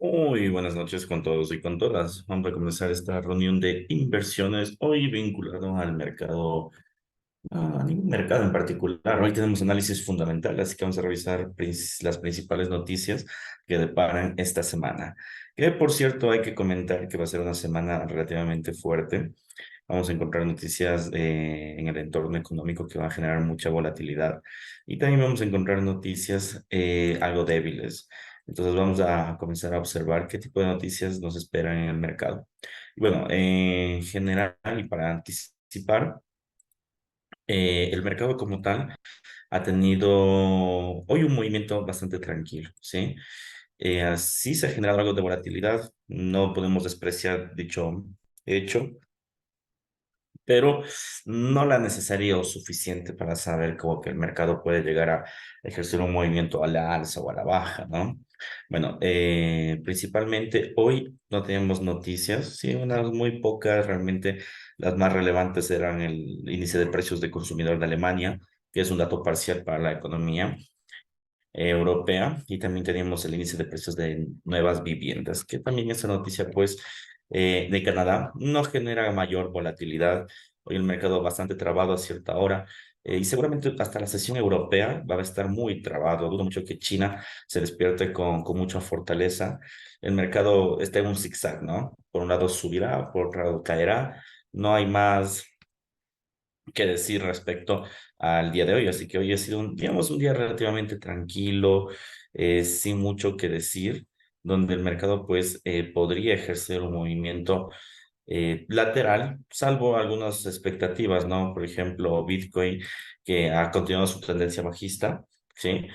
Muy buenas noches con todos y con todas. Vamos a comenzar esta reunión de inversiones hoy vinculado al mercado, a ningún mercado en particular. Hoy tenemos análisis fundamental, así que vamos a revisar las principales noticias que deparan esta semana. Que por cierto hay que comentar que va a ser una semana relativamente fuerte. Vamos a encontrar noticias en el entorno económico que van a generar mucha volatilidad y también vamos a encontrar noticias algo débiles. Entonces vamos a comenzar a observar qué tipo de noticias nos esperan en el mercado. Y bueno, en general y para anticipar, el mercado como tal ha tenido hoy un movimiento bastante tranquilo, ¿sí? Así se ha generado algo de volatilidad, no podemos despreciar dicho hecho, pero no la necesaria o suficiente para saber cómo que el mercado puede llegar a ejercer un movimiento a la alza o a la baja, ¿no? Bueno, principalmente hoy no tenemos noticias, sí, unas muy pocas, realmente las más relevantes eran el índice de precios de consumidor de Alemania, que es un dato parcial para la economía europea, y también teníamos el índice de precios de nuevas viviendas, que también esa noticia, pues, de Canadá no genera mayor volatilidad. Hoy el mercado bastante trabado a cierta hora. Y seguramente hasta la sesión europea va a estar muy trabado. Dudo mucho que China se despierte con mucha fortaleza. El mercado está en un zigzag, ¿no? Por un lado subirá, por otro lado caerá. No hay más que decir respecto al día de hoy. Así que hoy ha sido digamos, un día relativamente tranquilo, sin mucho que decir, donde el mercado pues podría ejercer un movimiento lateral, salvo algunas expectativas, ¿no? Por ejemplo, Bitcoin, que ha continuado su tendencia bajista, ¿sí?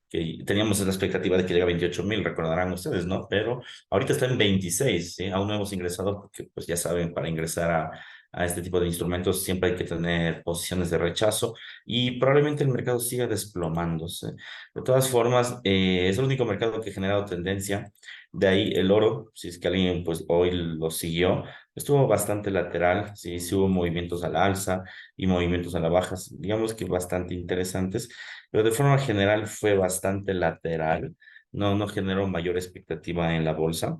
Que teníamos la expectativa de que llegue a 28.000, recordarán ustedes, ¿no? Pero ahorita está en 26, ¿sí? Aún no hemos ingresado porque, pues ya saben, para ingresar a este tipo de instrumentos siempre hay que tener posiciones de rechazo y probablemente el mercado siga desplomándose. De todas formas, es el único mercado que ha generado tendencia. De ahí el oro, si es que alguien pues hoy lo siguió, estuvo bastante lateral, sí, sí hubo movimientos a la alza y movimientos a la baja, digamos que bastante interesantes, pero de forma general fue bastante lateral, no generó mayor expectativa en la bolsa.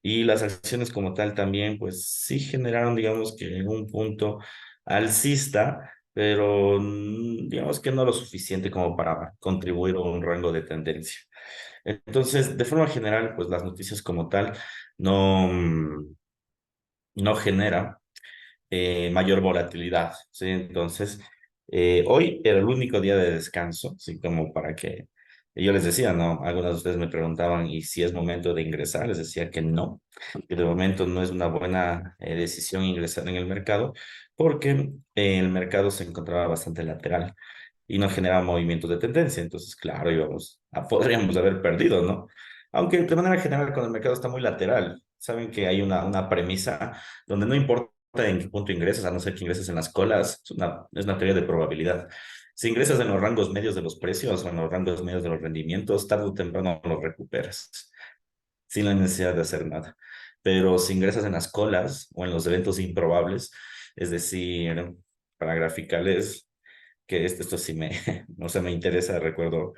Y las acciones como tal también, pues sí generaron, digamos que en un punto alcista, pero digamos que no lo suficiente como para contribuir a un rango de tendencia. Entonces, de forma general, pues las noticias como tal no, no generan mayor volatilidad, ¿sí? Entonces, hoy era el único día de descanso, así como para que yo les decía, ¿no? Algunos de ustedes me preguntaban, ¿y si es momento de ingresar? Les decía que no, que de momento no es una buena decisión ingresar en el mercado, porque el mercado se encontraba bastante lateral y no generaba movimientos de tendencia. Entonces, claro, podríamos haber perdido, ¿no? Aunque de manera general, cuando el mercado está muy lateral, saben que hay una premisa donde no importa en qué punto ingresas, a no ser que ingreses en las colas, es una teoría de probabilidad. Si ingresas en los rangos medios de los precios o en los rangos medios de los rendimientos, tarde o temprano los recuperas, sin la necesidad de hacer nada. Pero si ingresas en las colas o en los eventos improbables, es decir, para graficales, que esto sí no sé, me interesa, recuerdo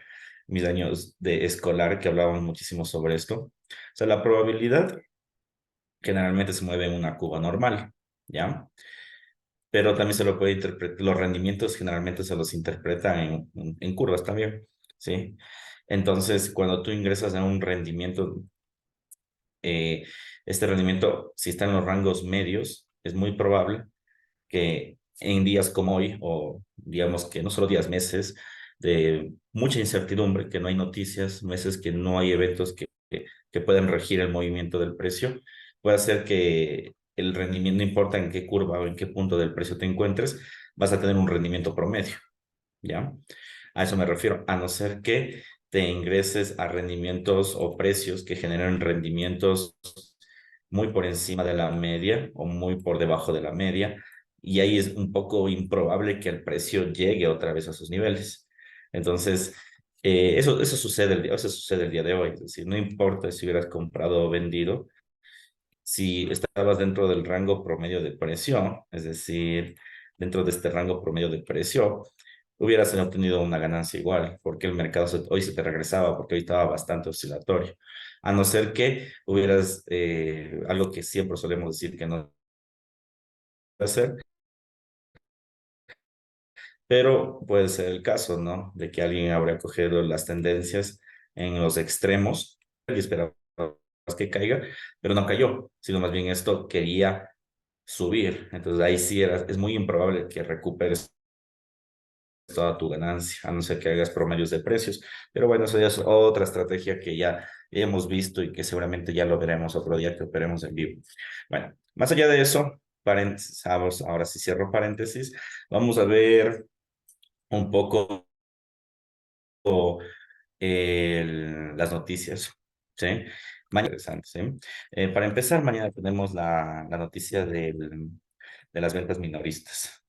mis años de escolar que hablaban muchísimo sobre esto. O sea, la probabilidad generalmente se mueve en una curva normal, ¿ya? Pero también se lo puede interpretar, los rendimientos generalmente se los interpretan en curvas también, ¿sí? Entonces, cuando tú ingresas a un rendimiento, eh, este rendimiento, si está en los rangos medios, es muy probable que en días como hoy, o digamos que no solo días, meses de mucha incertidumbre, que no hay noticias, meses que no hay eventos que puedan regir el movimiento del precio, puede hacer que el rendimiento, no importa en qué curva o en qué punto del precio te encuentres, vas a tener un rendimiento promedio, ¿ya? A eso me refiero, a no ser que te ingreses a rendimientos o precios que generen rendimientos muy por encima de la media o muy por debajo de la media, y ahí es un poco improbable que el precio llegue otra vez a sus niveles. Entonces, eso sucede el día de hoy, es decir, no importa si hubieras comprado o vendido, si estabas dentro del rango promedio de precio, es decir, dentro de este rango promedio de precio, hubieras obtenido una ganancia igual, porque el mercado hoy se te regresaba, porque hoy estaba bastante oscilatorio. A no ser que hubieras, algo que siempre solemos decir que no hacer, pero puede ser el caso, ¿no? De que alguien habrá cogido las tendencias en los extremos y esperaba que caiga, pero no cayó, sino más bien esto quería subir. Entonces ahí sí es muy improbable que recuperes toda tu ganancia, a no ser que hagas promedios de precios. Pero bueno, eso ya es otra estrategia que ya hemos visto y que seguramente ya lo veremos otro día que operemos en vivo. Bueno, más allá de eso, paréntesis, ahora sí cierro paréntesis, vamos a ver un poco las noticias, ¿sí? Mañana, interesante, ¿sí? Para empezar, mañana tenemos la noticia de las ventas minoristas,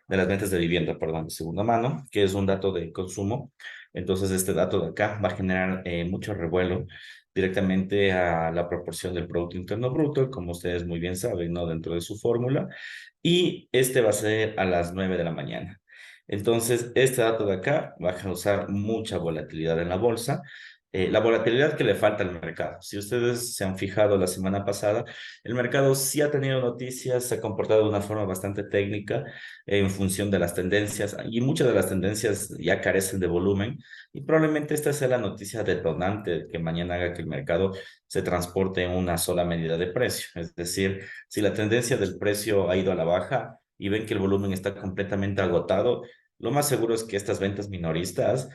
de las ventas de vivienda, perdón, de segunda mano, que es un dato de consumo. Entonces, este dato de acá va a generar mucho revuelo directamente a la proporción del Producto Interno Bruto, como ustedes muy bien saben, ¿no? Dentro de su fórmula. Y este va a ser a las 9 de la mañana. Entonces, este dato de acá va a causar mucha volatilidad en la bolsa. La volatilidad que le falta al mercado. Si ustedes se han fijado la semana pasada, el mercado sí ha tenido noticias, se ha comportado de una forma bastante técnica en función de las tendencias y muchas de las tendencias ya carecen de volumen y probablemente esta sea la noticia detonante que mañana haga que el mercado se transporte en una sola medida de precio. Es decir, si la tendencia del precio ha ido a la baja y ven que el volumen está completamente agotado, lo más seguro es que estas ventas minoristas,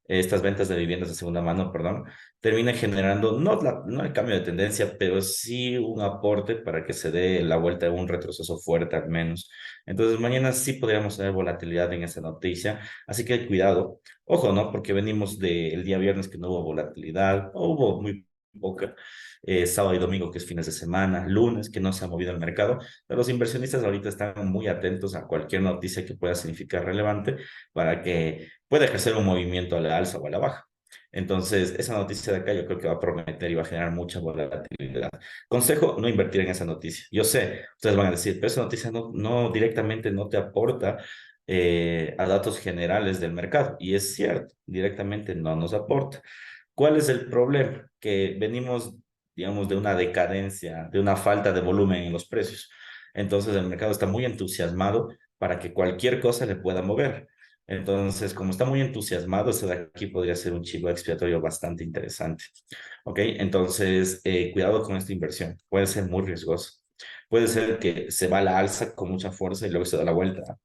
estas ventas de viviendas de segunda mano, perdón, terminen generando no el cambio de tendencia, pero sí un aporte para que se dé la vuelta de un retroceso fuerte al menos. Entonces mañana sí podríamos tener volatilidad en esa noticia, así que cuidado. Ojo, ¿no? Porque venimos del día viernes que no hubo volatilidad, o hubo muy poca, sábado y domingo que es fines de semana, lunes que no se ha movido el mercado, pero los inversionistas ahorita están muy atentos a cualquier noticia que pueda significar relevante para que pueda ejercer un movimiento a la alza o a la baja. Entonces, esa noticia de acá yo creo que va a prometer y va a generar mucha volatilidad. Consejo, no invertir en esa noticia. Yo sé, ustedes van a decir, pero esa noticia no directamente no te aporta a datos generales del mercado. Y es cierto, directamente no nos aporta. ¿Cuál es el problema? Que venimos, digamos, de una decadencia, de una falta de volumen en los precios. Entonces el mercado está muy entusiasmado para que cualquier cosa le pueda mover. Entonces, como está muy entusiasmado, ese de aquí podría ser un chivo expiatorio bastante interesante. ¿Ok? Entonces, cuidado con esta inversión. Puede ser muy riesgoso. Puede ser que se va a la alza con mucha fuerza y luego se da la vuelta.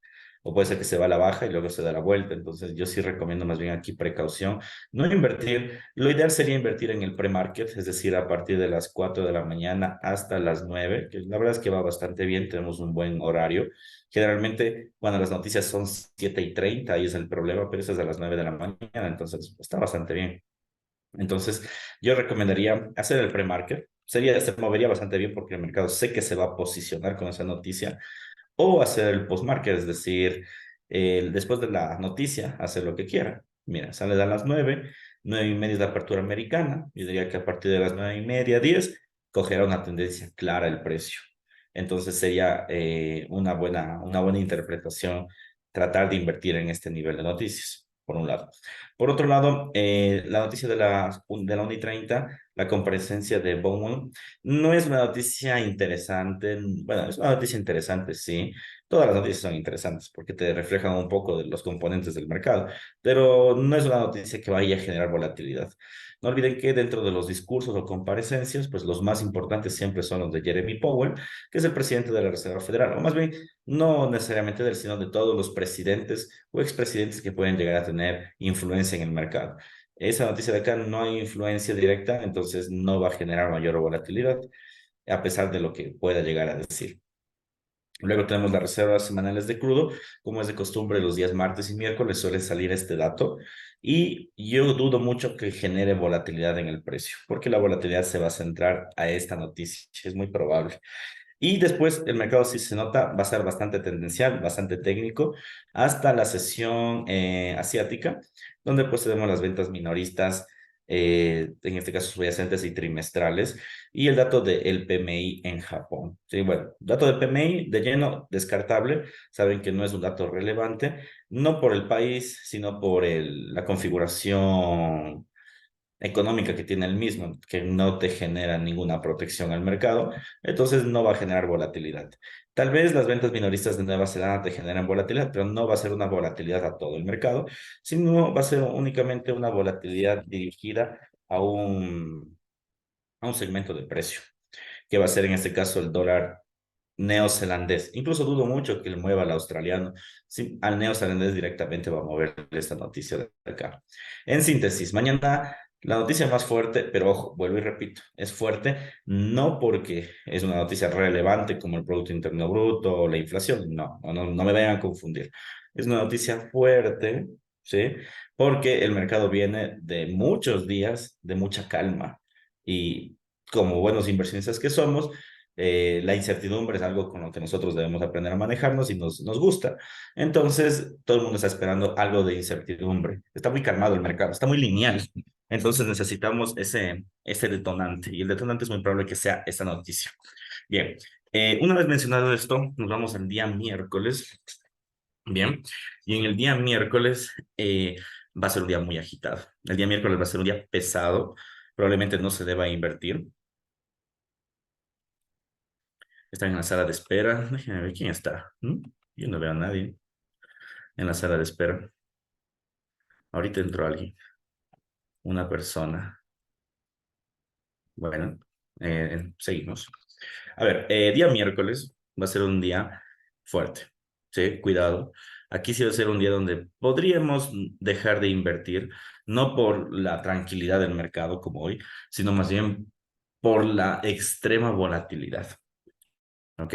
O puede ser que se va a la baja y luego se da la vuelta. Entonces, yo sí recomiendo más bien aquí precaución. No invertir. Lo ideal sería invertir en el pre-market, es decir, a partir de las 4 de la mañana hasta las 9, que la verdad es que va bastante bien. Tenemos un buen horario. Generalmente, cuando las noticias son 7:30, ahí es el problema, pero eso es a las 9 de la mañana, entonces está bastante bien. Entonces, yo recomendaría hacer el pre-market. Se movería bastante bien porque el mercado sé que se va a posicionar con esa noticia o hacer el post-market, es decir, después de la noticia, hacer lo que quiera. Mira, sale a las 9, 9:30 es la apertura americana. Yo diría que a partir de las 9:30, 10, cogerá una tendencia clara el precio. Entonces sería una buena interpretación tratar de invertir en este nivel de noticias, por un lado. Por otro lado, la noticia de la 1:30, la comparecencia de Bowman, no es una noticia interesante. Bueno, es una noticia interesante, sí. Todas las noticias son interesantes porque te reflejan un poco de los componentes del mercado, pero no es una noticia que vaya a generar volatilidad. No olviden que dentro de los discursos o comparecencias, pues los más importantes siempre son los de Jeremy Powell, que es el presidente de la Reserva Federal, o más bien, no necesariamente del, sino de todos los presidentes o expresidentes que pueden llegar a tener influencia en el mercado. Esa noticia de acá no hay influencia directa, entonces no va a generar mayor volatilidad, a pesar de lo que pueda llegar a decir. Luego tenemos las reservas semanales de crudo. Como es de costumbre, los días martes y miércoles suele salir este dato y yo dudo mucho que genere volatilidad en el precio, porque la volatilidad se va a centrar a esta noticia, es muy probable. Y después el mercado, si se nota, va a ser bastante tendencial, bastante técnico, hasta la sesión asiática, donde pues tenemos las ventas minoristas. en este caso subyacentes y trimestrales, y el dato del PMI en Japón. Sí, bueno, dato del PMI de lleno descartable, saben que no es un dato relevante, no por el país, sino por la configuración económica que tiene el mismo, que no te genera ninguna protección al mercado, entonces no va a generar volatilidad. Tal vez las ventas minoristas de Nueva Zelanda te generan volatilidad, pero no va a ser una volatilidad a todo el mercado, sino va a ser únicamente una volatilidad dirigida a un segmento de precio, que va a ser en este caso el dólar neozelandés. Incluso dudo mucho que le mueva al australiano. Sí, al neozelandés directamente va a mover esta noticia de acá. En síntesis, mañana la noticia más fuerte, pero ojo, vuelvo y repito, es fuerte no porque es una noticia relevante como el Producto Interno Bruto o la inflación, no me vayan a confundir. Es una noticia fuerte, ¿sí? Porque el mercado viene de muchos días de mucha calma y como buenos inversionistas que somos, la incertidumbre es algo con lo que nosotros debemos aprender a manejarnos y nos gusta. Entonces, todo el mundo está esperando algo de incertidumbre. Está muy calmado el mercado, está muy lineal. Entonces necesitamos ese detonante y el detonante es muy probable que sea esta noticia. Bien, una vez mencionado esto, nos vamos al día miércoles. Bien, y en el día miércoles va a ser un día muy agitado. El día miércoles va a ser un día pesado. Probablemente no se deba invertir. Están en la sala de espera. Déjenme ver quién está. Yo no veo a nadie en la sala de espera. Ahorita entró alguien, una persona. Bueno, seguimos. A ver, día miércoles va a ser un día fuerte. Sí, cuidado. Aquí sí va a ser un día donde podríamos dejar de invertir, no por la tranquilidad del mercado como hoy, sino más bien por la extrema volatilidad. ¿Ok?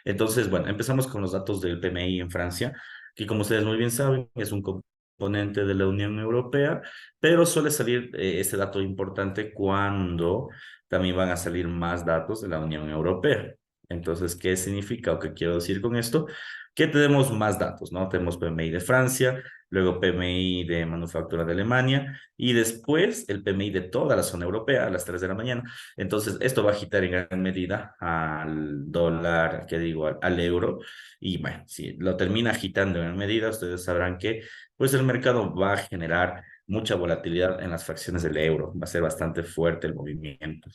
Entonces, bueno, empezamos con los datos del PMI en Francia, que como ustedes muy bien saben, es un componente de la Unión Europea, pero suele salir este dato importante cuando también van a salir más datos de la Unión Europea. Entonces, ¿qué significa o qué quiero decir con esto? Que tenemos más datos, ¿no? Tenemos PMI de Francia, luego PMI de manufactura de Alemania y después el PMI de toda la zona europea a las 3 de la mañana. Entonces, esto va a agitar en gran medida al dólar, que digo, al euro. Y bueno, si lo termina agitando en gran medida, ustedes sabrán que pues el mercado va a generar mucha volatilidad en las fracciones del euro. Va a ser bastante fuerte el movimiento.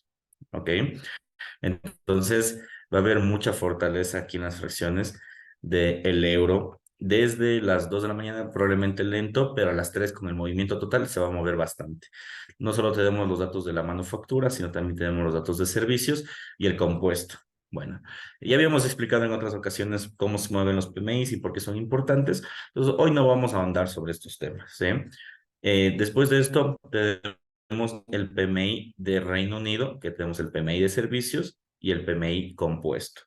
¿Ok? Entonces, va a haber mucha fortaleza aquí en las fracciones del euro. Desde las 2 de la mañana probablemente lento, pero a las 3 con el movimiento total se va a mover bastante. No solo tenemos los datos de la manufactura, sino también tenemos los datos de servicios y el compuesto. Bueno, ya habíamos explicado en otras ocasiones cómo se mueven los PMIs y por qué son importantes. Entonces, hoy no vamos a ahondar sobre estos temas, ¿sí? Después de esto, tenemos el PMI de Reino Unido, que tenemos el PMI de servicios y el PMI compuesto.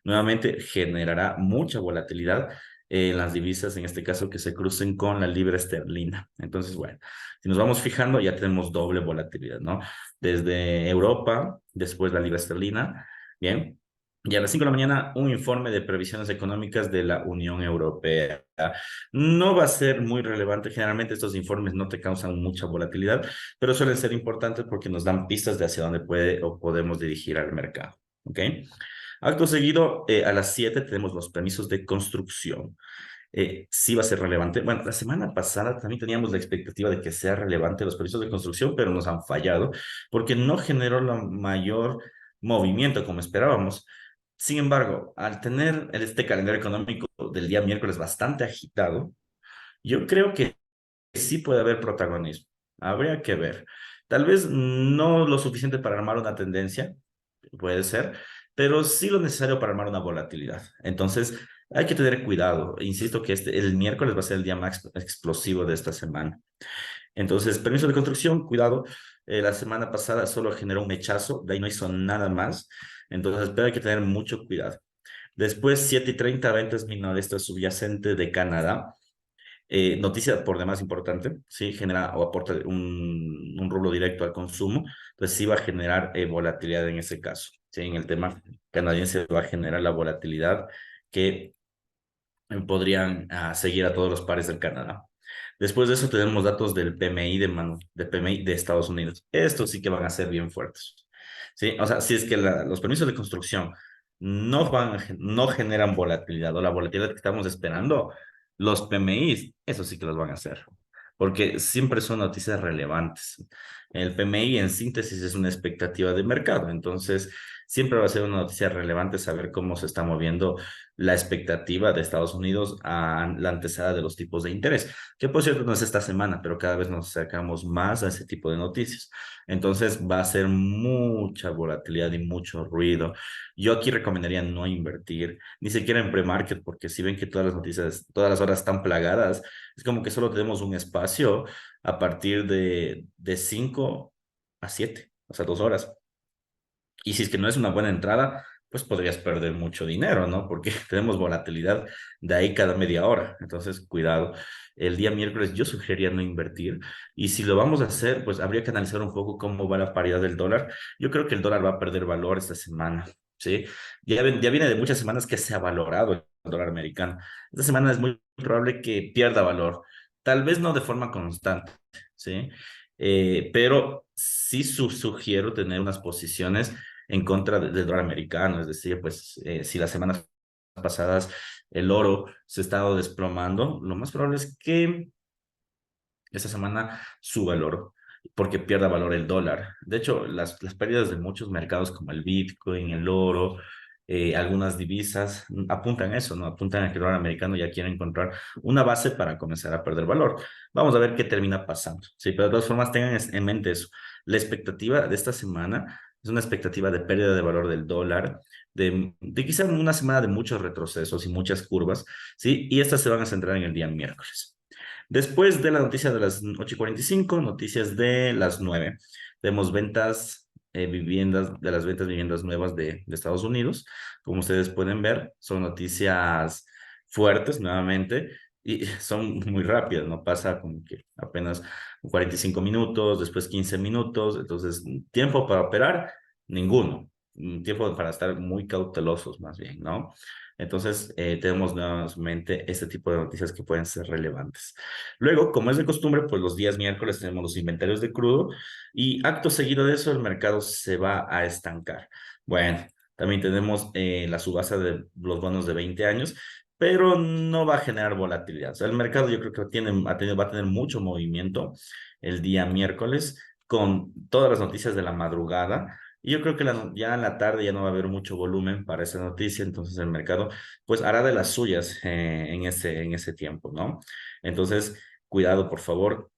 Nuevamente generará mucha volatilidad en las divisas, en este caso que se crucen con la libra esterlina. Entonces, bueno, si nos vamos fijando, ya tenemos doble volatilidad, ¿no? Desde Europa, después la libra esterlina, bien. Y a las 5 de la mañana, un informe de previsiones económicas de la Unión Europea. No va a ser muy relevante. Generalmente estos informes no te causan mucha volatilidad, pero suelen ser importantes porque nos dan pistas de hacia dónde puede o podemos dirigir al mercado. ¿Ok? Acto seguido, a las 7 tenemos los permisos de construcción. Sí va a ser relevante. Bueno, la semana pasada también teníamos la expectativa de que sea relevante los permisos de construcción, pero nos han fallado porque no generó el mayor movimiento como esperábamos. Sin embargo, al tener este calendario económico del día miércoles bastante agitado, yo creo que sí puede haber protagonismo. Habría que ver. Tal vez no lo suficiente para armar una tendencia, puede ser, pero sí lo necesario para armar una volatilidad. Entonces, hay que tener cuidado. Insisto que el miércoles va a ser el día más explosivo de esta semana. Entonces, permiso de construcción, cuidado. La semana pasada solo generó un mechazo, de ahí no hizo nada más. Entonces, pero hay que tener mucho cuidado. Después, 7:30, ventas minoristas subyacente de Canadá. Noticia por demás importante, sí, genera o aporta un rublo directo al consumo, entonces sí va a generar volatilidad en ese caso, sí, en el tema canadiense va a generar la volatilidad que podrían seguir a todos los pares del Canadá. Después de eso tenemos datos del PMI de PMI de Estados Unidos. Estos sí que van a ser bien fuertes. ¿Sí? O sea, si es que los permisos de construcción no generan volatilidad o la volatilidad que estamos esperando, los PMIs, eso sí que los van a hacer. Porque siempre son noticias relevantes. El PMI en síntesis es una expectativa de mercado, entonces siempre va a ser una noticia relevante saber cómo se está moviendo la expectativa de Estados Unidos a la antesada de los tipos de interés, que por cierto no es esta semana, pero cada vez nos acercamos más a ese tipo de noticias. Entonces va a ser mucha volatilidad y mucho ruido. Yo aquí recomendaría no invertir, ni siquiera en pre-market, porque si ven que todas las noticias, todas las horas están plagadas, es como que solo tenemos un espacio a partir de 5 a 7, o sea, 2 horas. Y si es que no es una buena entrada, pues podrías perder mucho dinero, ¿no? Porque tenemos volatilidad de ahí cada media hora. Entonces, cuidado. El día miércoles yo sugeriría no invertir. Y si lo vamos a hacer, pues habría que analizar un poco cómo va la paridad del dólar. Yo creo que el dólar va a perder valor esta semana, ¿sí? Ya viene de muchas semanas que se ha valorado el dólar americano. Esta semana es muy probable que pierda valor. Tal vez no de forma constante, ¿sí? Pero sí sugiero tener unas posiciones en contra del dólar americano, es decir, pues si las semanas pasadas el oro se ha estado desplomando, lo más probable es que esta semana suba el oro porque pierda valor el dólar. De hecho, las pérdidas de muchos mercados como el Bitcoin, el oro, algunas divisas apuntan a eso, ¿no? Apuntan a que el dólar americano ya quiere encontrar una base para comenzar a perder valor. Vamos a ver qué termina pasando. Sí, pero de todas formas tengan en mente eso. La expectativa de esta semana es una expectativa de pérdida de valor del dólar, de quizá una semana de muchos retrocesos y muchas curvas, ¿sí? Y estas se van a centrar en el día miércoles. Después de la noticia de las 8:45, noticias de las 9. Vemos ventas de las ventas de viviendas nuevas de Estados Unidos. Como ustedes pueden ver, son noticias fuertes nuevamente y son muy rápidas, no pasa como que apenas 45 minutos, después 15 minutos, entonces tiempo para operar, ninguno. Tiempo para estar muy cautelosos más bien, ¿no? Entonces, tenemos nuevamente este tipo de noticias que pueden ser relevantes. Luego, como es de costumbre, pues los días miércoles tenemos los inventarios de crudo y acto seguido de eso el mercado se va a estancar. Bueno, también tenemos la subasta de los bonos de 20 años, pero no va a generar volatilidad. O sea, el mercado yo creo que va a tener mucho movimiento el día miércoles con todas las noticias de la madrugada. Y yo creo que ya en la tarde ya no va a haber mucho volumen para esa noticia, entonces el mercado pues hará de las suyas en ese tiempo, ¿no? Entonces, cuidado, por favor,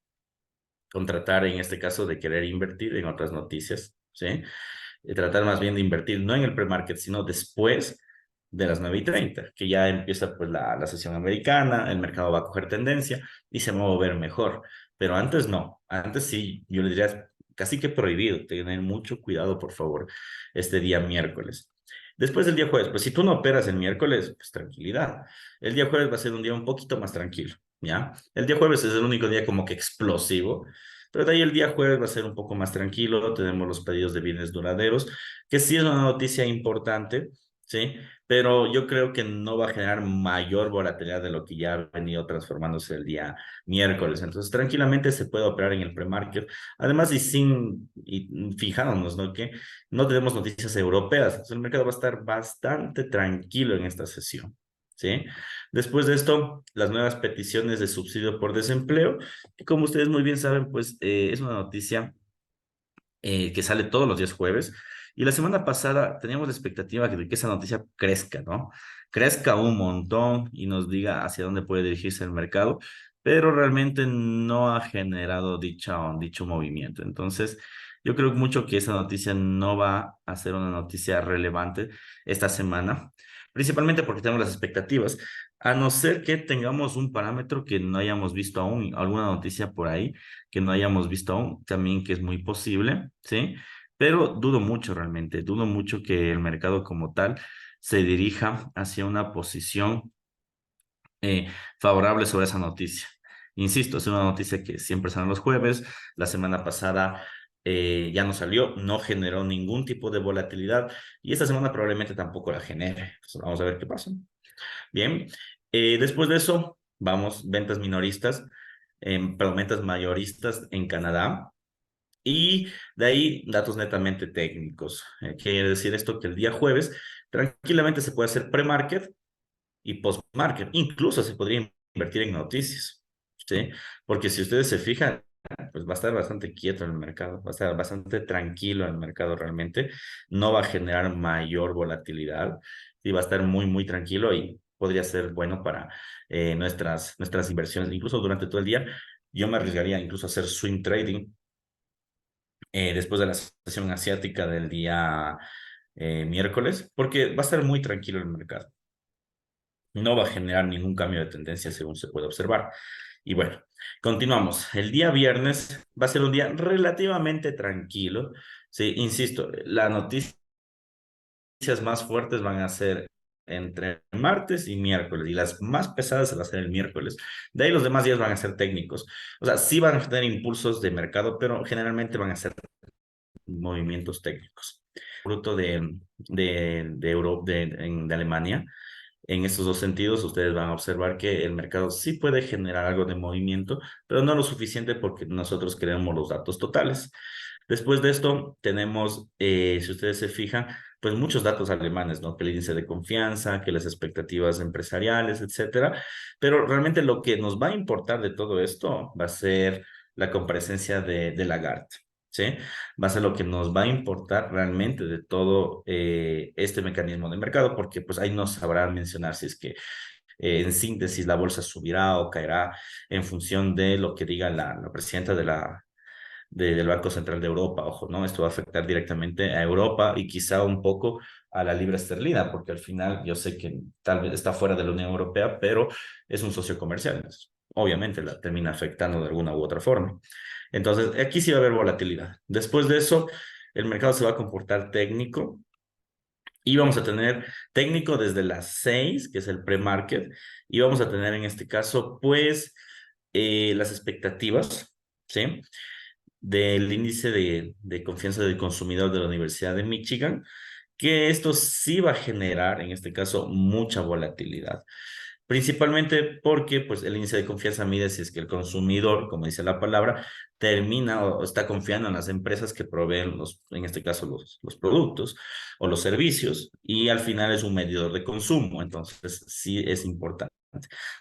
con tratar en este caso de querer invertir en otras noticias, ¿sí? Y tratar más bien de invertir no en el pre-market, sino después de las 9:30, que ya empieza pues la sesión americana, el mercado va a coger tendencia y se va a mover mejor. Pero antes no, antes sí, yo le diría casi que prohibido, tener mucho cuidado, por favor, este día miércoles. Después del día jueves, pues si tú no operas el miércoles, pues tranquilidad. El día jueves va a ser un día un poquito más tranquilo, ¿ya? El día jueves es el único día como que explosivo, pero de ahí el día jueves va a ser un poco más tranquilo, tenemos los pedidos de bienes duraderos, que sí es una noticia importante, ¿sí? Pero yo creo que no va a generar mayor volatilidad de lo que ya ha venido transformándose el día miércoles. Entonces, tranquilamente se puede operar en el pre-market. Además, y fijándonos, ¿no? Que no tenemos noticias europeas. Entonces, el mercado va a estar bastante tranquilo en esta sesión, ¿sí? Después de esto, las nuevas peticiones de subsidio por desempleo, que como ustedes muy bien saben, pues es una noticia que sale todos los días jueves. Y la semana pasada teníamos la expectativa de que esa noticia crezca, ¿no? Crezca un montón y nos diga hacia dónde puede dirigirse el mercado, pero realmente no ha generado dicho movimiento. Entonces, yo creo mucho que esa noticia no va a ser una noticia relevante esta semana, principalmente porque tenemos las expectativas, a no ser que tengamos un parámetro que no hayamos visto aún, alguna noticia por ahí que no hayamos visto aún, también que es muy posible, ¿sí? Pero dudo mucho realmente, dudo mucho que el mercado como tal se dirija hacia una posición eh, favorable sobre esa noticia. Insisto, es una noticia que siempre sale los jueves, la semana pasada ya no salió, no generó ningún tipo de volatilidad y esta semana probablemente tampoco la genere. Entonces, vamos a ver qué pasa. Bien, después de eso, vamos, ventas minoristas. perdón, ventas mayoristas en Canadá. Y de ahí datos netamente técnicos. Quiere decir esto que el día jueves tranquilamente se puede hacer pre-market y post-market. Incluso se podría invertir en noticias, ¿sí? Porque si ustedes se fijan, pues va a estar bastante quieto el mercado, va a estar bastante tranquilo el mercado realmente, no va a generar mayor volatilidad y va a estar muy, muy tranquilo y podría ser bueno para nuestras inversiones, incluso durante todo el día. Yo me arriesgaría incluso a hacer swing trading después de la sesión asiática del día miércoles, porque va a estar muy tranquilo el mercado. No va a generar ningún cambio de tendencia según se puede observar. Y bueno, continuamos. El día viernes va a ser un día relativamente tranquilo. Sí, insisto, las noticias más fuertes van a ser entre martes y miércoles, y las más pesadas se van a hacer el miércoles. De ahí los demás días van a ser técnicos. O sea, sí van a tener impulsos de mercado, pero generalmente van a ser movimientos técnicos. Fruto de Alemania. En estos dos sentidos, ustedes van a observar que el mercado sí puede generar algo de movimiento, pero no lo suficiente porque nosotros queremos los datos totales. Después de esto, tenemos, si ustedes se fijan, pues muchos datos alemanes, ¿no? Que el índice de confianza, que las expectativas empresariales, etcétera. Pero realmente lo que nos va a importar de todo esto va a ser la comparecencia de Lagarde, ¿sí? Va a ser lo que nos va a importar realmente de todo este mecanismo de mercado, porque pues ahí nos sabrán mencionar si es que en síntesis la bolsa subirá o caerá en función de lo que diga la presidenta del Banco Central de Europa. Ojo, ¿no? Esto va a afectar directamente a Europa y quizá un poco a la libra esterlina, porque al final yo sé que tal vez está fuera de la Unión Europea, pero es un socio comercial. Entonces, obviamente la termina afectando de alguna u otra forma. Entonces, aquí sí va a haber volatilidad. Después de eso, el mercado se va a comportar técnico y vamos a tener técnico desde las 6, que es el pre-market, y vamos a tener en este caso, pues, las expectativas, ¿sí? Del índice de confianza del consumidor de la Universidad de Michigan, que esto sí va a generar, en este caso, mucha volatilidad. Principalmente porque pues, el índice de confianza mide si es que el consumidor, como dice la palabra, termina o está confiando en las empresas que proveen, en este caso, los productos o los servicios, y al final es un medidor de consumo, entonces sí es importante.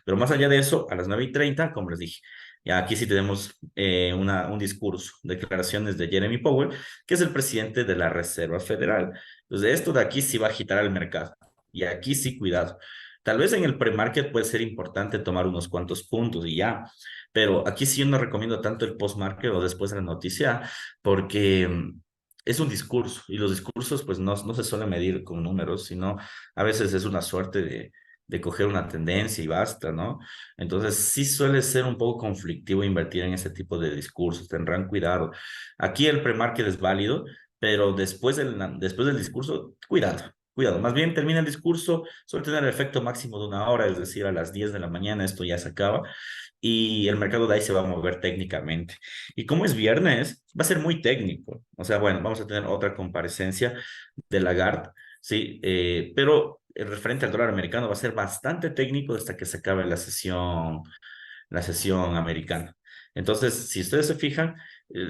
Pero más allá de eso, a las 9:30, como les dije, ya aquí sí tenemos un discurso, declaraciones de Jeremy Powell, que es el presidente de la Reserva Federal. Entonces, esto de aquí sí va a agitar al mercado, y aquí sí, cuidado. Tal vez en el pre-market puede ser importante tomar unos cuantos puntos y ya, pero aquí sí yo no recomiendo tanto el post-market o después de la noticia, porque es un discurso y los discursos pues no se suelen medir con números, sino a veces es una suerte de coger una tendencia y basta, ¿no? Entonces sí suele ser un poco conflictivo invertir en ese tipo de discursos, tendrán cuidado. Aquí el pre-market es válido, pero después del discurso, cuidado. Cuidado, más bien termina el discurso, suele tener el efecto máximo de una hora, es decir, a las 10 de la mañana esto ya se acaba y el mercado de ahí se va a mover técnicamente. Y como es viernes, va a ser muy técnico. O sea, bueno, vamos a tener otra comparecencia de Lagarde, ¿sí? Pero el referente al dólar americano va a ser bastante técnico hasta que se acabe la sesión americana. Entonces, si ustedes se fijan,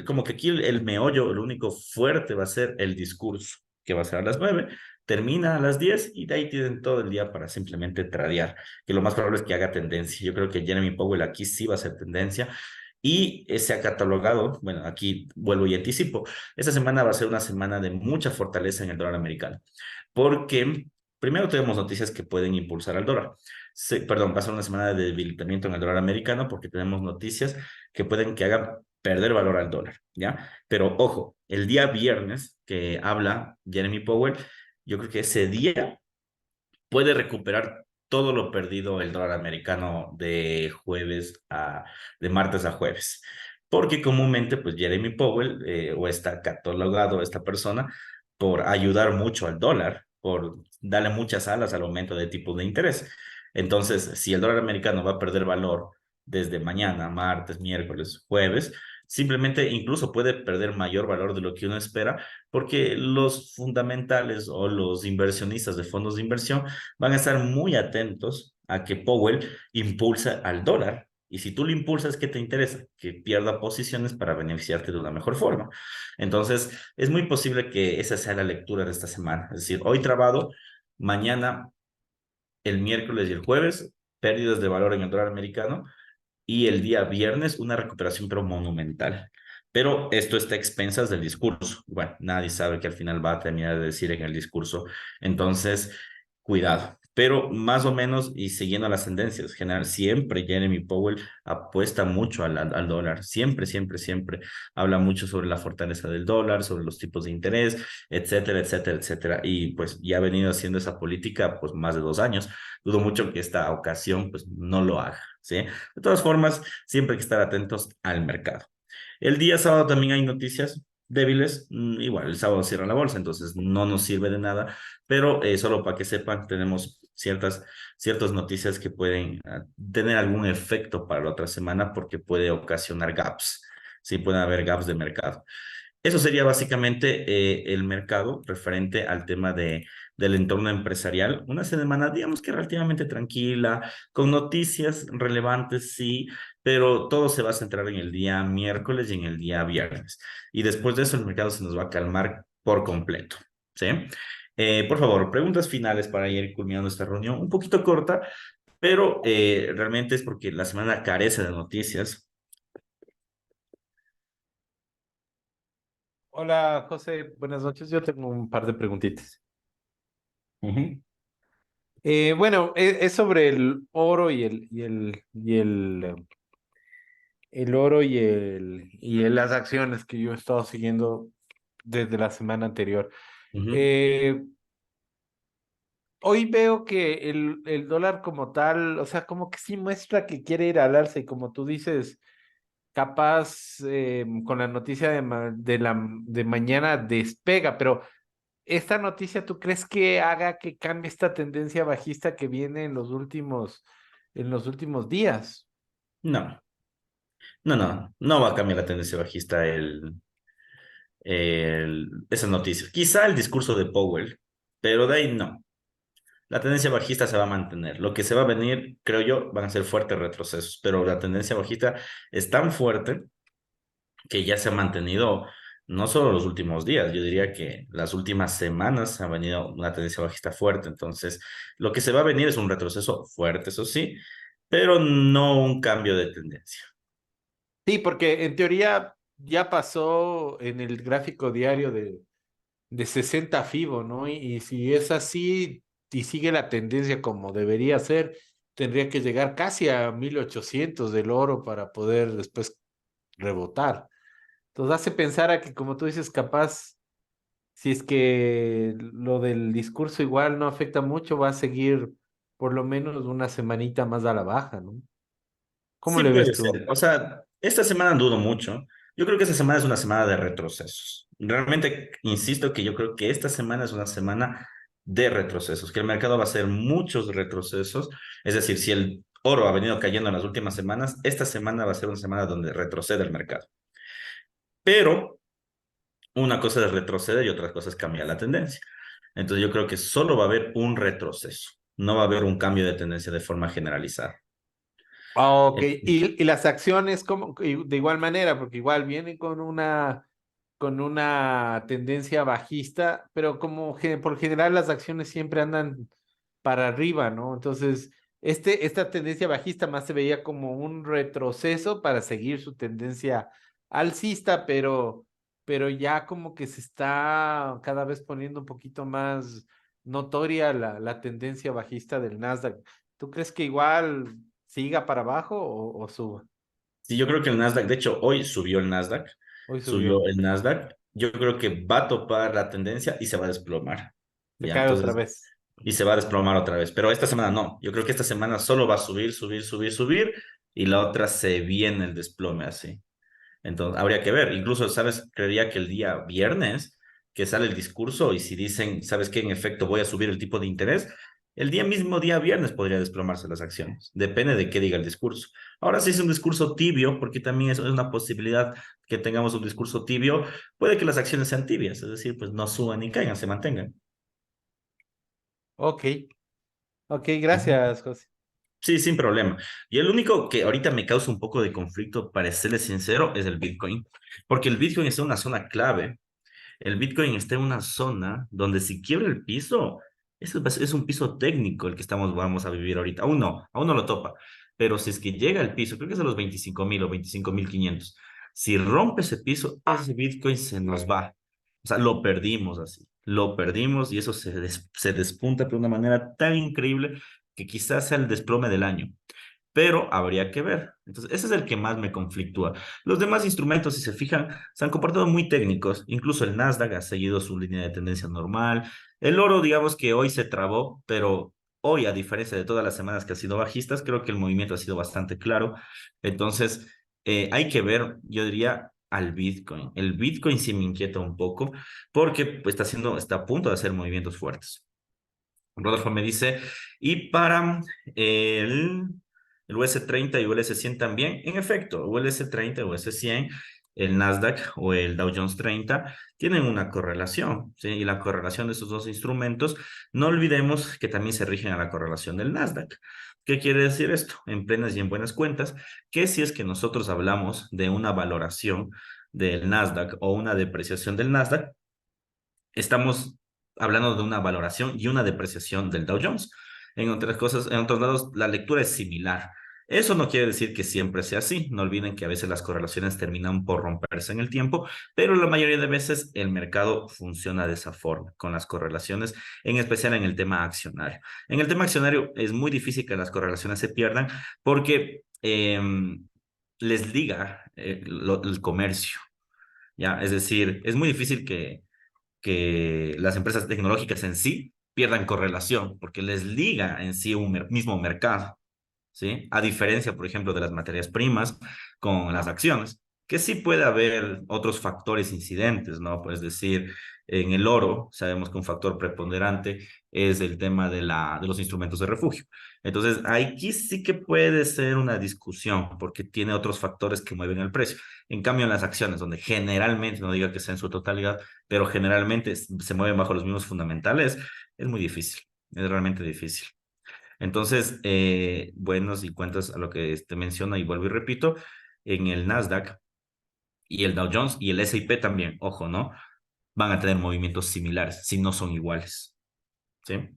como que aquí el meollo, lo único fuerte va a ser el discurso, que va a ser a las 9, termina a las 10 y de ahí tienen todo el día para simplemente tradear, que lo más probable es que haga tendencia. Yo creo que Jeremy Powell aquí sí va a ser tendencia y se ha catalogado, bueno, aquí vuelvo y anticipo, esta semana va a ser una semana de mucha fortaleza en el dólar americano, porque primero tenemos noticias que pueden impulsar al dólar. Perdón, va a ser una semana de debilitamiento en el dólar americano porque tenemos noticias que hagan perder valor al dólar, ¿ya? Pero ojo, el día viernes que habla Jeremy Powell, yo creo que ese día puede recuperar todo lo perdido el dólar americano de martes a jueves. Porque comúnmente, pues Jeremy Powell, o está catalogado esta persona, por ayudar mucho al dólar, por darle muchas alas al aumento de tipos de interés. Entonces, si el dólar americano va a perder valor desde mañana, martes, miércoles, jueves, simplemente incluso puede perder mayor valor de lo que uno espera, porque los fundamentales o los inversionistas de fondos de inversión van a estar muy atentos a que Powell impulsa al dólar Y si tú lo impulsas, ¿qué te interesa? Que pierda posiciones para beneficiarte de una mejor forma. Entonces, es muy posible que esa sea la lectura de esta semana. Es decir, hoy trabado, mañana, el miércoles y el jueves, pérdidas de valor en el dólar americano y el día viernes una recuperación pero monumental. Pero esto está a expensas del discurso. Bueno, nadie sabe que al final va a terminar de decir en el discurso. Entonces, cuidado. Pero más o menos, y siguiendo las tendencias, general, siempre Jeremy Powell apuesta mucho al dólar. Siempre, siempre, siempre habla mucho sobre la fortaleza del dólar, sobre los tipos de interés, etcétera, etcétera, etcétera. Y pues ya ha venido haciendo esa política pues más de 2 años. Dudo mucho que esta ocasión pues no lo haga, ¿sí? De todas formas, siempre hay que estar atentos al mercado. El día sábado también hay noticias débiles. Igual, el sábado cierra la bolsa, entonces no nos sirve de nada, pero solo para que sepan, tenemos ciertas noticias que pueden tener algún efecto para la otra semana porque puede ocasionar gaps. Sí, pueden haber gaps de mercado. Eso sería básicamente el mercado referente al tema del entorno empresarial. Una semana, digamos que relativamente tranquila, con noticias relevantes, sí, pero todo se va a centrar en el día miércoles y en el día viernes. Y después de eso el mercado se nos va a calmar por completo, ¿sí? Por favor, preguntas finales para ir culminando esta reunión, un poquito corta, pero realmente es porque la semana carece de noticias. Hola, José, buenas noches. Yo tengo un par de preguntitas. Ujú, Bueno, es sobre el oro y el oro y las acciones que yo he estado siguiendo desde la semana anterior. ujú. Eh, Hoy veo que el dólar como tal, o sea, como que sí muestra que quiere ir al alza y como tú dices, capaz con la noticia de mañana despega, pero ¿esta noticia tú crees que haga que cambie esta tendencia bajista que viene en los últimos días? No. No, no, no va a cambiar la tendencia bajista esa noticia. Quizá el discurso de Powell, pero de ahí no. La tendencia bajista se va a mantener. Lo que se va a venir, creo yo, van a ser fuertes retrocesos, pero la tendencia bajista es tan fuerte que ya se ha mantenido no solo los últimos días, yo diría que las últimas semanas ha venido una tendencia bajista fuerte. Entonces, lo que se va a venir es un retroceso fuerte, eso sí, pero no un cambio de tendencia. Sí, porque en teoría ya pasó en el gráfico diario de 60 Fibo, ¿no? Y si es así y sigue la tendencia como debería ser, tendría que llegar casi a 1800 del oro para poder después rebotar. Entonces hace pensar a que, como tú dices, capaz, si es que lo del discurso igual no afecta mucho, va a seguir por lo menos una semanita más a la baja, ¿no? ¿Cómo Sí le ves puede tú? ser. O sea, esta semana dudo mucho. Yo creo que esta semana es una semana de retrocesos. Realmente insisto que yo creo que esta semana es una semana de retrocesos, que el mercado va a hacer muchos retrocesos. Es decir, si el oro ha venido cayendo en las últimas semanas, esta semana va a ser una semana donde retrocede el mercado. Pero una cosa es retroceder y otra cosa es cambiar la tendencia. Entonces yo creo que solo va a haber un retroceso, no va a haber un cambio de tendencia de forma generalizada. Ah, ok, y las acciones como de igual manera, porque igual vienen con una tendencia bajista, pero como por general las acciones siempre andan para arriba, ¿no? Entonces, esta tendencia bajista más se veía como un retroceso para seguir su tendencia alcista, pero ya como que se está cada vez poniendo un poquito más notoria la tendencia bajista del Nasdaq. ¿Tú crees que igual siga para abajo o suba? Sí, yo creo que el Nasdaq, de hecho, hoy Hoy subió subió, el Nasdaq. Yo creo que va a topar la tendencia y se va a desplomar. se Ya, cae otra entonces, vez. y se va a desplomar otra vez. Pero esta semana no. Yo creo que esta semana solo va a subir, subir, subir, subir y la otra se viene el desplome así. Entonces, habría que ver. Incluso, ¿sabes? Creería que el día viernes que sale el discurso y si dicen, ¿sabes qué? En efecto, voy a subir el tipo de interés, el día mismo día viernes podría desplomarse las acciones. Depende de qué diga el discurso. Ahora, si es un discurso tibio, porque también es una posibilidad que tengamos un discurso tibio, puede que las acciones sean tibias, es decir, pues no suban ni caigan, se mantengan. Ok, ok, Ujú. gracias, José. Sí, sin problema. Y el único que ahorita me causa un poco de conflicto, para serles sincero, es el Bitcoin, porque el Bitcoin está en una zona clave. El Bitcoin está en una zona donde si quiebra el piso, es un piso técnico el que vamos a vivir ahorita. Aún no lo topa. Pero si es que llega al piso, creo que es a los 25.000 o 25.500. Si rompe ese piso, ese Bitcoin se nos va. O sea, lo perdimos así. Lo perdimos y eso se despunta de una manera tan increíble que quizás sea el desplome del año, pero habría que ver. Entonces, ese es el que más me conflictúa. Los demás instrumentos, si se fijan, se han comportado muy técnicos. Incluso el Nasdaq ha seguido su línea de tendencia normal. El oro, digamos que hoy se trabó, pero hoy, a diferencia de todas las semanas que ha sido bajistas, creo que el movimiento ha sido bastante claro. Entonces, hay que ver, yo diría, al Bitcoin. El Bitcoin sí me inquieta un poco porque pues, está a punto de hacer movimientos fuertes. Rodolfo me dice, y para el, el US30 y US100 también, en efecto, US30 y US100, el Nasdaq o el Dow Jones 30 tienen una correlación, ¿sí? Y la correlación de esos dos instrumentos, no olvidemos que también se rigen a la correlación del Nasdaq. ¿Qué quiere decir esto? En plenas y en buenas cuentas, que si es que nosotros hablamos de una valoración del Nasdaq o una depreciación del Nasdaq, estamos hablando de una valoración y una depreciación del Dow Jones. En otras cosas, en otros lados, la lectura es similar. Eso no quiere decir que siempre sea así. No olviden que a veces las correlaciones terminan por romperse en el tiempo, pero la mayoría de veces el mercado funciona de esa forma, con las correlaciones, en especial en el tema accionario. En el tema accionario es muy difícil que las correlaciones se pierdan porque les diga el comercio, ¿ya? Es decir, es muy difícil que las empresas tecnológicas en sí pierdan correlación, porque les liga en sí un mismo mercado, ¿sí? A diferencia, por ejemplo, de las materias primas con las acciones, que sí puede haber otros factores incidentes, ¿no? Pues decir, en el oro sabemos que un factor preponderante es el tema de los instrumentos de refugio. Entonces, aquí sí que puede ser una discusión, porque tiene otros factores que mueven el precio. En cambio, en las acciones, donde generalmente, no diga que sea en su totalidad, pero generalmente se mueven bajo los mismos fundamentales, es muy difícil, es realmente difícil. Entonces, buenos y cuentas a lo que menciona, y vuelvo y repito, en el Nasdaq y el Dow Jones y el S&P también, ojo, ¿no? Van a tener movimientos similares, si no son iguales, ¿sí?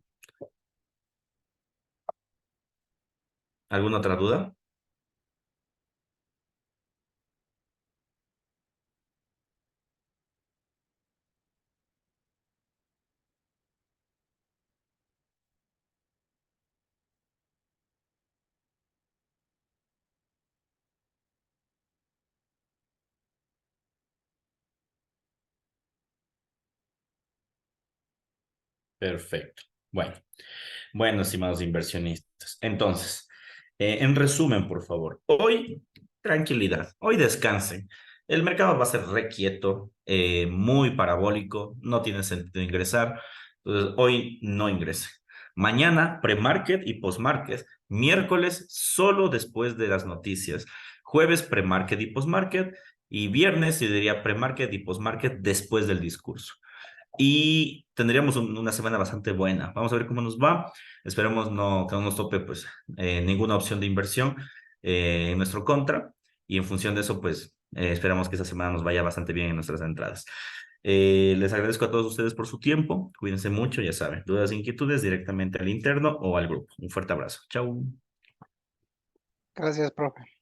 ¿Alguna otra duda? Perfecto. Bueno, estimados inversionistas. Entonces, en resumen, por favor, hoy tranquilidad, hoy descansen. El mercado va a ser requieto, muy parabólico, no tiene sentido ingresar. Entonces, hoy no ingrese. Mañana, pre-market y post-market. Miércoles, solo después de las noticias. Jueves, pre-market y post-market. Y viernes, yo diría pre-market y post-market después del discurso y tendríamos una semana bastante buena. Vamos a ver cómo nos va. Esperemos que no nos tope pues ninguna opción de inversión en nuestro contra y en función de eso pues esperamos que esta semana nos vaya bastante bien en nuestras entradas. Les agradezco a todos ustedes por su tiempo. Cuídense mucho, ya saben. Dudas e inquietudes directamente al interno o al grupo. Un fuerte abrazo. Chao. Gracias, profe.